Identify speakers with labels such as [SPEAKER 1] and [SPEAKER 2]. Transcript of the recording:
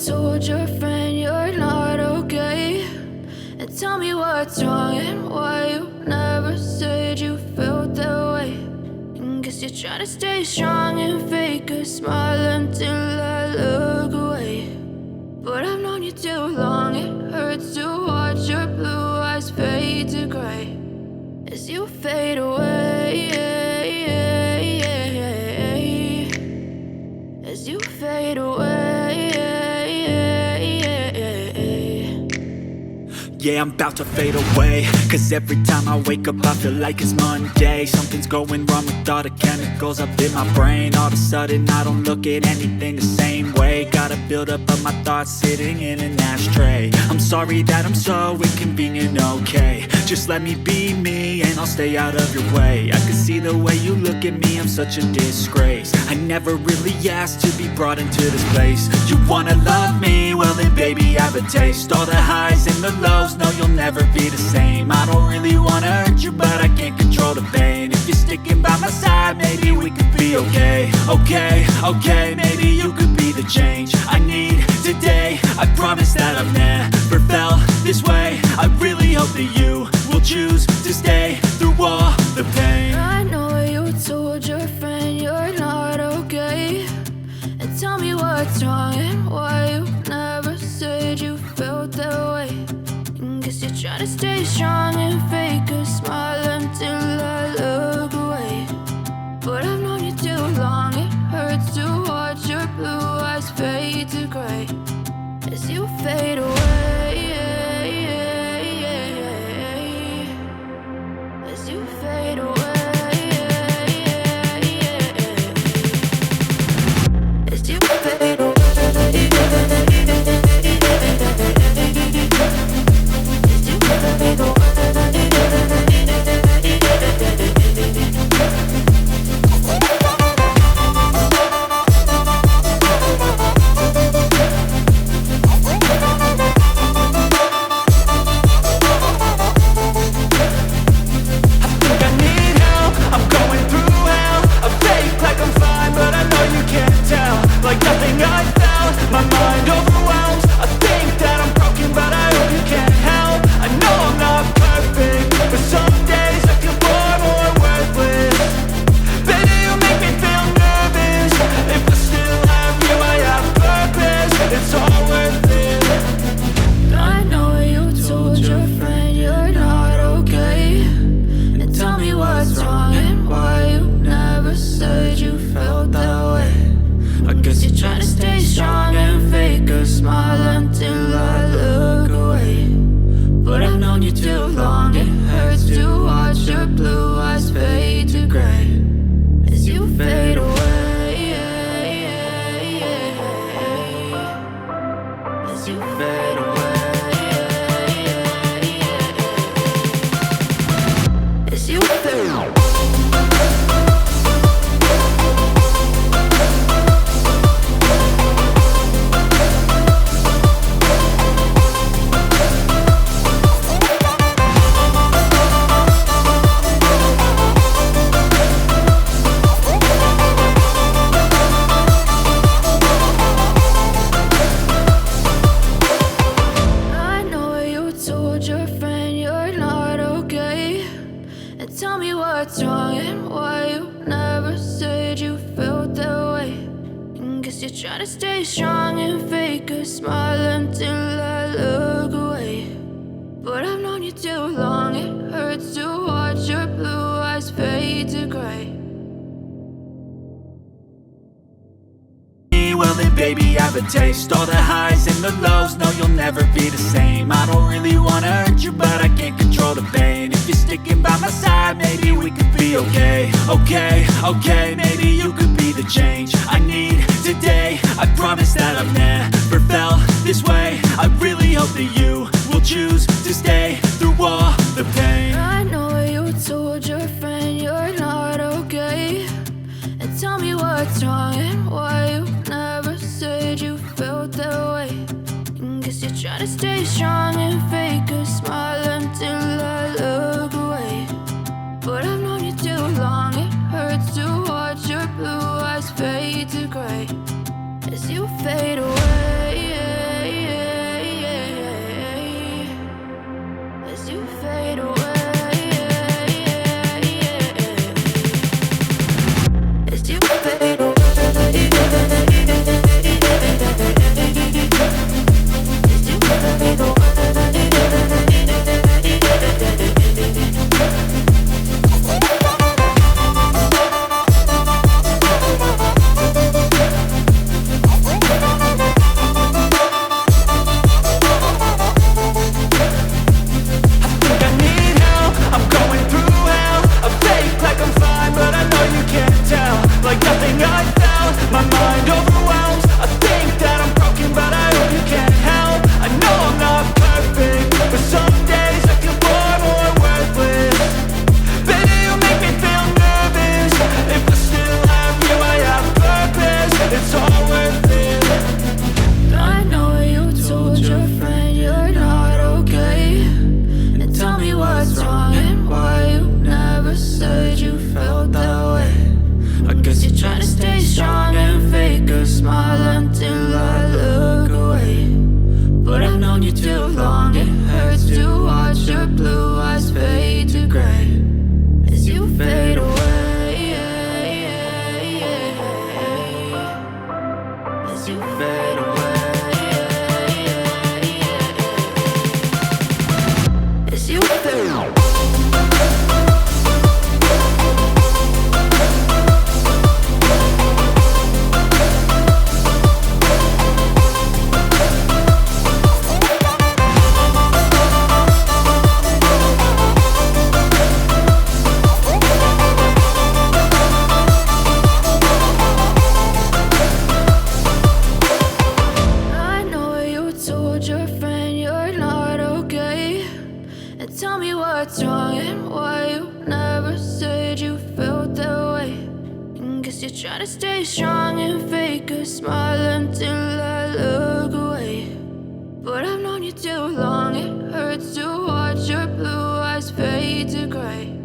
[SPEAKER 1] told your friend you're not okay? And tell me what's wrong and why you never said you felt that way. And guess you're trying to stay strong and fake a smile until I look away. But I've known you too long, it hurts to watch your blue eyes fade to gray as you fade away, as you fade away.
[SPEAKER 2] Yeah, I'm about to fade away, cause every time I wake up I feel like it's Monday. Something's going wrong with all the chemicals up in my brain. All of a sudden I don't look at anything the same way. Got a buildup of my thoughts sitting in an ashtray. I'm sorry that I'm so inconvenient, okay? Just let me be me and I'll stay out of your way. I can see the way you look at me, I'm such a disgrace. I never really asked to be brought into this place. You wanna love me? Well then baby, have a taste. All the highs and the lows, no, you'll never be the same. I don't really wanna hurt you, but I can't control the pain. If you're sticking by my side, maybe we could be okay. Okay, maybe you could be the change I need today. I promise that I've never felt this way. I really hope that you will choose to stay through all the pain.
[SPEAKER 1] I know you told your friend you're not okay. And tell me what's wrong and why you never said you felt that way. And guess you're trying to stay strong and fake a smile until I look away. But I've known you too long, it hurts to watch your blue eyes fade to gray as you fade away, as you fade away, as you fade away.
[SPEAKER 2] Well then baby, have a taste. All the highs and the lows, no, you'll never be the same. I don't really wanna hurt you, but I can't control the pain. If you're sticking by my side, maybe we could be okay. Okay, maybe you could be the change I need today. I promise that I've never felt this way. I really hope that you will choose to stay through all the pain.
[SPEAKER 1] I know you told your friend you're not okay. And tell me what's wrong and why you never said you felt that way. And guess you're trying to stay strong and fake a smile until I look away. But I've known you too long, it hurts to watch your blue eyes fade to gray as you fade away. as you fade away. As you fade away. Your friend you're not okay, and tell me what's wrong and why you never said you felt that way. And guess you're trying to stay strong and fake a smile until I look away. But I've known you too long, it hurts to watch your blue eyes fade to gray.